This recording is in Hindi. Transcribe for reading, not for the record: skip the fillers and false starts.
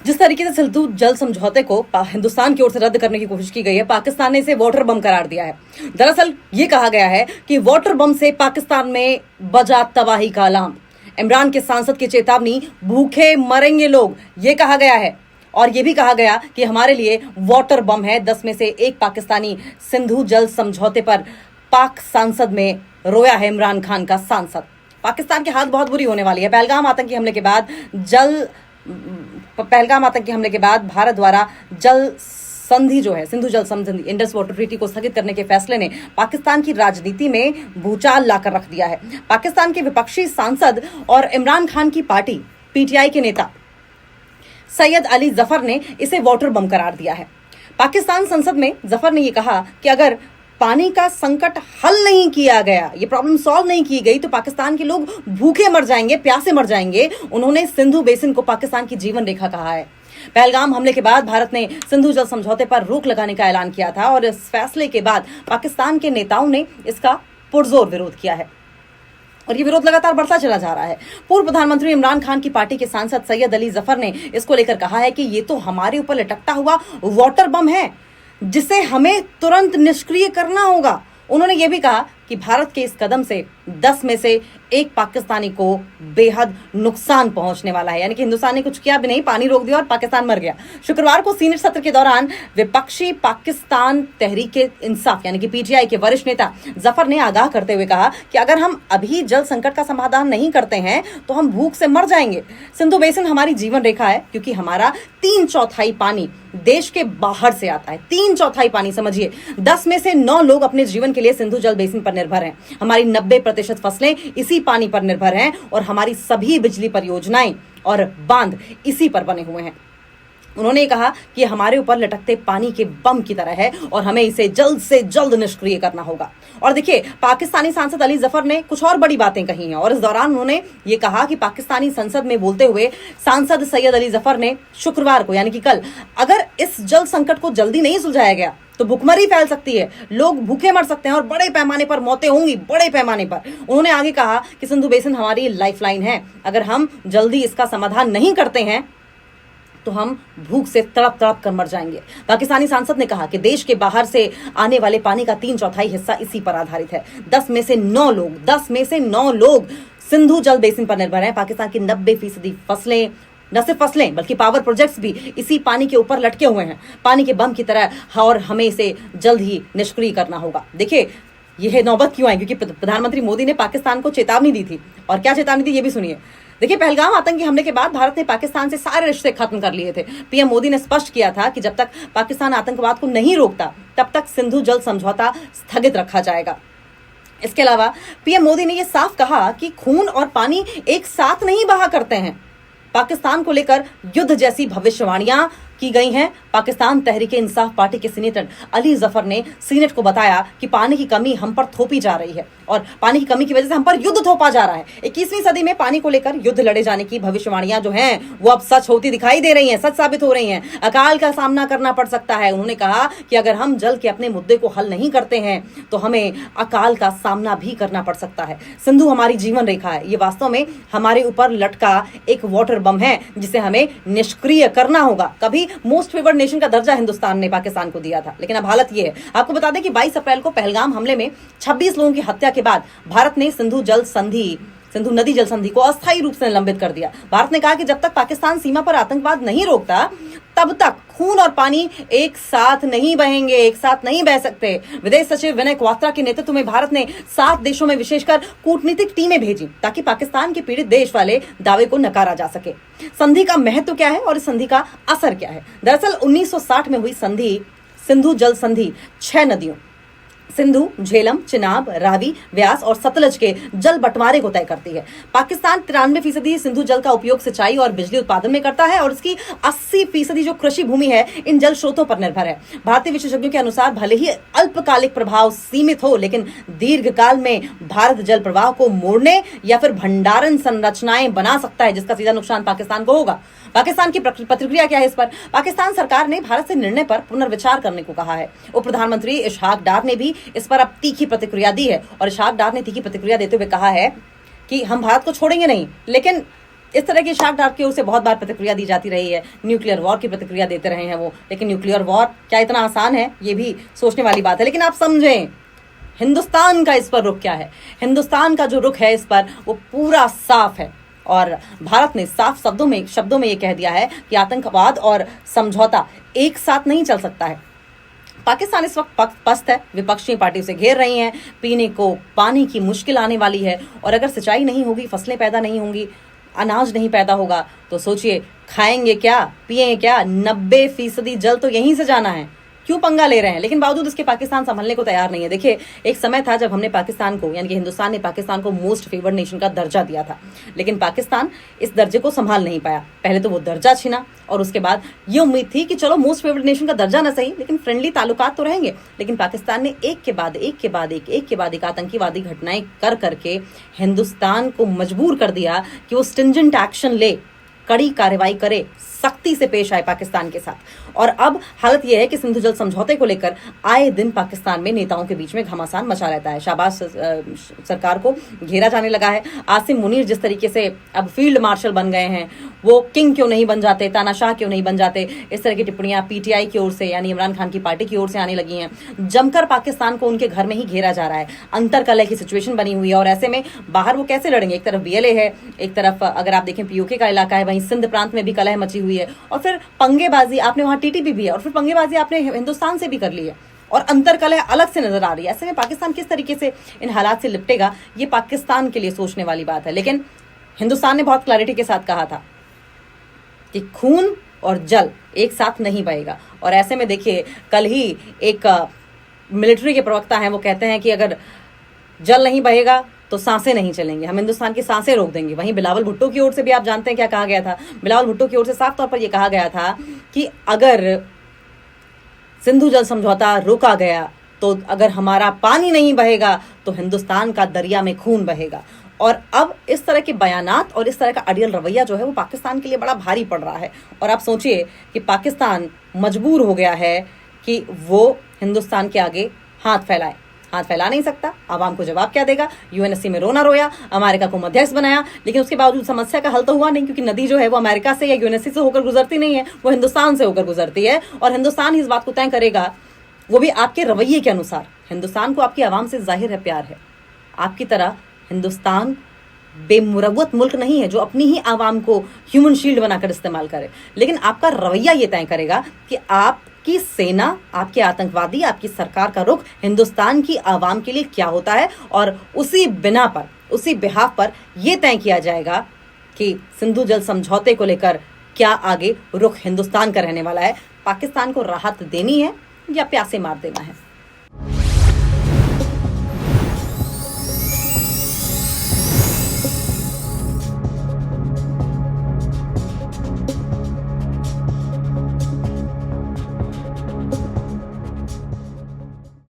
जिस तरीके से सिंधु जल समझौते को हिंदुस्तान की ओर से रद्द करने की कोशिश की गई है, पाकिस्तान ने इसे वाटर बम करार दिया है। दरअसल ये कहा गया है कि वाटर बम से पाकिस्तान में बजा तबाही का अलार्म। इमरान के सांसद की चेतावनी, भूखे मरेंगे लोग, ये कहा गया है। और ये भी कहा गया कि हमारे लिए वाटर बम है। 10 में से एक पाकिस्तानी सिंधु जल समझौते पर पाक सांसद में रोया है इमरान खान का सांसद। पाकिस्तान की हालत बहुत बुरी होने वाली है। पहलगाम आतंकी हमले के बाद भारत द्वारा जल संधि जो है, सिंधु जल संधि, इंडस वाटर ट्रीटी को स्थगित करने के फैसले ने पाकिस्तान की राजनीति में भूचाल लाकर रख दिया है। पाकिस्तान के विपक्षी सांसद और इमरान खान की पार्टी पीटीआई के नेता सैयद अली जफर ने इसे वाटर बम करार दिया है। पाकिस्तान संसद में जफर ने यह कहा कि अगर पानी का संकट हल नहीं किया गया, ये प्रॉब्लम सॉल्व नहीं की गई, तो पाकिस्तान के लोग भूखे मर जाएंगे, प्यासे मर जाएंगे। उन्होंने सिंधु बेसिन को पाकिस्तान की जीवन रेखा कहा है। पहलगाम हमले के बाद भारत ने सिंधु जल समझौते पर रोक लगाने का ऐलान किया था और इस फैसले के बाद पाकिस्तान के नेताओं ने इसका पुरजोर विरोध किया है और ये विरोध लगातार बढ़ता चला जा रहा है। पूर्व प्रधानमंत्री इमरान खान की पार्टी के सांसद सैयद अली जफर ने इसको लेकर कहा है कि ये तो हमारे ऊपर लटकता हुआ वाटर बम है जिसे हमें तुरंत निष्क्रिय करना होगा। उन्होंने ये भी कहा कि भारत के इस कदम से 10 में से एक पाकिस्तानी को बेहद नुकसान पहुंचने वाला है। यानी कि हिंदुस्तान ने कुछ किया भी नहीं, पानी रोक दिया और पाकिस्तान मर गया। शुक्रवार को सीनेट सत्र के दौरान विपक्षी पाकिस्तान तहरीक इंसाफ यानी कि पीटीआई के वरिष्ठ नेता जफर ने आगाह करते हुए कहा कि अगर हम अभी जल संकट का समाधान नहीं करते हैं तो हम भूख से मर जाएंगे। सिंधु बेसिन हमारी जीवन रेखा है क्योंकि हमारा 3/4 पानी देश के बाहर से आता है। 3/4 पानी, समझिए 10 में से 9 लोग अपने जीवन के लिए सिंधु जल बेसिन पर निर्भर हैं। हमारी 90% फसलें इसी पानी पर निर्भर हैं और हमारी सभी बिजली परियोजनाएं और बांध इसी पर बने हुए हैं। उन्होंने कहा कि हमारे ऊपर लटकते पानी के बम की तरह है और हमें इसे जल्द से जल्द निष्क्रिय करना होगा। और देखिए, पाकिस्तानी सांसद अली जफर ने कुछ और बड़ी बातें कही हैं और इस दौरान उन्होंने ये कहा कि पाकिस्तानी संसद में बोलते हुए सांसद सैयद अली जफर ने शुक्रवार को यानी कि कल, अगर इस जल संकट को जल्दी नहीं सुलझाया गया तो भुखमरी फैल सकती है, लोग भूखे मर सकते हैं और बड़े पैमाने पर मौतें होंगी, बड़े पैमाने पर। उन्होंने आगे कहा कि सिंधु बेसिन हमारी लाइफलाइन है, अगर हम जल्दी इसका समाधान नहीं करते हैं तो हम भूख से तड़प तड़प कर मर जाएंगे। पाकिस्तानी सांसद ने कहा कि देश के बाहर से आने वाले पानी का 3/4 हिस्सा इसी पर आधारित है। 10 में से 9 लोग सिंधु जल बेसिन पर निर्भर हैं। पाकिस्तान की 90% फसलें, न सिर्फ फसलें बल्कि पावर प्रोजेक्ट्स भी इसी पानी के ऊपर लटके हुए हैं, पानी के बम की तरह, और हमें इसे जल्द ही निष्क्रिय करना होगा। देखिए, यह नौबत क्यों आई? क्योंकि प्रधानमंत्री मोदी ने पाकिस्तान को चेतावनी दी थी। और क्या चेतावनी दी, ये भी सुनिए। देखिए, पहलगाम आतंकी हमले के बाद भारत ने पाकिस्तान से सारे रिश्ते खत्म कर लिए थे। पीएम मोदी ने स्पष्ट किया था कि जब तक पाकिस्तान आतंकवाद को नहीं रोकता तब तक सिंधु जल समझौता स्थगित रखा जाएगा। इसके अलावा पीएम मोदी ने यह साफ कहा कि खून और पानी एक साथ नहीं बहा करते हैं। पाकिस्तान को लेकर युद्ध जैसी भविष्यवाणियां की गई हैं। पाकिस्तान तहरीक इंसाफ पार्टी के सीनेटर अली जफर ने सीनेट को बताया कि पानी की कमी हम पर थोपी जा रही है और पानी की कमी की वजह से हम पर युद्ध थोपा जा रहा है। 21वीं सदी में पानी को लेकर युद्ध लड़े जाने की भविष्यवाणियां जो हैं वो अब सच होती दिखाई दे रही हैं, सच साबित हो रही हैं। अकाल का सामना करना पड़ सकता है। उन्होंने कहा कि अगर हम जल के अपने मुद्दे को हल नहीं करते हैं तो हमें अकाल का सामना भी करना पड़ सकता है। सिंधु हमारी जीवन रेखा है, ये वास्तव में हमारे ऊपर लटका एक वाटर बम है जिसे हमें निष्क्रिय करना होगा। कभी मोस्ट फेवर्ड नेशन का दर्जा हिंदुस्तान ने पाकिस्तान को दिया था, लेकिन अब हालत यह है। आपको बता दें कि 22 अप्रैल को पहलगाम हमले में 26 लोगों की हत्या के बाद भारत ने सिंधु नदी जल संधि को अस्थायी रूप से निलंबित कर दिया। भारत ने कहा कि जब तक पाकिस्तान सीमा पर आतंकवाद नहीं रोकता तब तक खून और पानी एक साथ नहीं बहेंगे, एक साथ नहीं बह सकते। विदेश सचिव विनय क्वात्रा के नेतृत्व में भारत ने 7 देशों में विशेषकर कूटनीतिक टीमें भेजी ताकि पाकिस्तान के पीड़ित देश वाले दावे को नकारा जा सके। संधि का महत्व क्या है और इस संधि का असर क्या है? दरअसल 1960 में हुई सिंधु जल संधि 6 नदियों सिंधु, झेलम, चिनाब, रावी, व्यास और सतलज के जल बंटवारे को तय करती है। पाकिस्तान 93% सिंधु जल का उपयोग सिंचाई और बिजली उत्पादन में करता है और इसकी 80% जो कृषि भूमि है इन जल स्रोतों पर निर्भर है। भारतीय विशेषज्ञों के अनुसार भले ही अल्पकालिक प्रभाव सीमित हो, लेकिन दीर्घकाल में भारत जल प्रवाह को मोड़ने या फिर भंडारण संरचनाएं बना सकता है, जिसका सीधा नुकसान पाकिस्तान को होगा। पाकिस्तान की प्रतिक्रिया क्या है इस पर? पाकिस्तान सरकार ने भारत से निर्णय पर पुनर्विचार करने को कहा है। उप प्रधानमंत्री इशहाक डार ने भी इस पर अब तीखी प्रतिक्रिया दी है और इशहाक डार ने तीखी प्रतिक्रिया देते हुए कहा है कि हम भारत को छोड़ेंगे नहीं, लेकिन इस तरह की शार्क डार्क की ओर से बहुत बार प्रतिक्रिया दी जाती रही है, न्यूक्लियर वॉर की प्रतिक्रिया देते रहे हैं वो, लेकिन न्यूक्लियर वॉर क्या इतना आसान है, ये भी सोचने वाली बात है। लेकिन आप समझें हिंदुस्तान का इस पर रुख क्या है। हिंदुस्तान का जो रुख है इस पर वो पूरा साफ है, और भारत ने साफ शब्दों में ये कह दिया है कि आतंकवाद और समझौता एक साथ नहीं चल सकता है। पाकिस्तान इस वक्त पस्त है, विपक्षी पार्टी उसे घेर रही हैं, पीने को पानी की मुश्किल आने वाली है, और अगर सिंचाई नहीं होगी, फसलें पैदा नहीं होंगी, अनाज नहीं पैदा होगा, तो सोचिए खाएंगे क्या, पिएंगे क्या। 90% जल तो यहीं से जाना है, क्यों पंगा ले रहे हैं। लेकिन बावजूद इसके पाकिस्तान संभलने को तैयार नहीं है। देखिए, एक समय था जब हमने पाकिस्तान को, यानी कि हिंदुस्तान ने पाकिस्तान को मोस्ट फेवर्ड नेशन का दर्जा दिया था, लेकिन पाकिस्तान इस दर्जे को संभाल नहीं पाया। पहले तो वो दर्जा छीना, और उसके बाद ये उम्मीद थी कि चलो मोस्ट फेवर्ड नेशन का दर्जा ना सही, लेकिन फ्रेंडली ताल्लुकात तो रहेंगे। लेकिन पाकिस्तान ने एक के बाद एक आतंकीवादी घटनाएं कर करके हिंदुस्तान को मजबूर कर दिया कि वो स्टिंजेंट एक्शन ले, कड़ी कार्रवाई करे, सख्ती से पेश आए पाकिस्तान के साथ। और अब हालत यह है कि सिंधु जल समझौते को लेकर आए दिन पाकिस्तान में नेताओं के बीच में घमासान मचा रहता है। शाहबाज सरकार को घेरा जाने लगा है। आसिम मुनीर जिस तरीके से अब फील्ड मार्शल बन गए हैं, वो किंग क्यों नहीं बन जाते, तानाशाह क्यों नहीं बन जाते, इस तरह की टिप्पणियां पीटीआई की ओर से, यानी इमरान खान की पार्टी की ओर से आने लगी हैं। जमकर पाकिस्तान को उनके घर में ही घेरा जा रहा है। अंतरकलह की सिचुएशन बनी हुई है, और ऐसे में बाहर वो कैसे लड़ेंगे। एक तरफ बीएलए है, एक तरफ अगर आप देखें पीओके का इलाका है, वहीं सिंध प्रांत में भी कलह मची हुई है, और फिर पंगेबाजी आपने वहां टीटीपी भी है, और फिर पंगेबाजी आपने हिंदुस्तान से भी कर ली है, और अंतरकलह अलग से नजर आ रही है। ऐसे में पाकिस्तान किस तरीके से इन हालात से निपटेगा, ये पाकिस्तान के लिए सोचने वाली बात है। लेकिन हिंदुस्तान ने बहुत क्लैरिटी के साथ कहा था कि खून और जल एक साथ नहीं बहेगा। और ऐसे में देखिए, कल ही एक मिलिट्री के प्रवक्ता हैं, वो कहते हैं कि अगर जल नहीं बहेगा तो सांसें नहीं चलेंगी, हम हिंदुस्तान की सांसें रोक देंगे। वहीं बिलावल भुट्टो की ओर से भी आप जानते हैं क्या कहा गया था। बिलावल भुट्टो की ओर से साफ तौर पर यह कहा गया था कि अगर सिंधु जल समझौता रोका गया, तो अगर हमारा पानी नहीं बहेगा तो हिंदुस्तान का दरिया में खून बहेगा। और अब इस तरह के बयानात और इस तरह का अड़ियल रवैया जो है वो पाकिस्तान के लिए बड़ा भारी पड़ रहा है। और आप सोचिए कि पाकिस्तान मजबूर हो गया है कि वो हिंदुस्तान के आगे हाथ फैलाए। हाथ फैला नहीं सकता, आवाम को जवाब क्या देगा। यूएनएससी में रोना रोया, अमेरिका को मध्यस्थ बनाया, लेकिन उसके बावजूद समस्या का हल तो हुआ नहीं, क्योंकि नदी जो है वो अमेरिका से या यूएनएससी से होकर गुजरती नहीं है, वो हिंदुस्तान से होकर गुजरती है। और हिंदुस्तान ही इस बात को तय करेगा, वो भी आपके रवैये के अनुसार। हिंदुस्तान को आपकी आवाम से जाहिर है प्यार है। आपकी तरह हिंदुस्तान बेमुरव्वत मुल्क नहीं है जो अपनी ही आवाम को ह्यूमन शील्ड बनाकर इस्तेमाल करे, लेकिन आपका रवैया ये तय करेगा कि आपकी सेना, आपके आतंकवादी, आपकी सरकार का रुख हिंदुस्तान की आवाम के लिए क्या होता है। और उसी बिना पर, उसी बिहाफ पर यह तय किया जाएगा कि सिंधु जल समझौते को लेकर क्या आगे रुख हिंदुस्तान का रहने वाला है। पाकिस्तान को राहत देनी है या प्यासे मार देना है।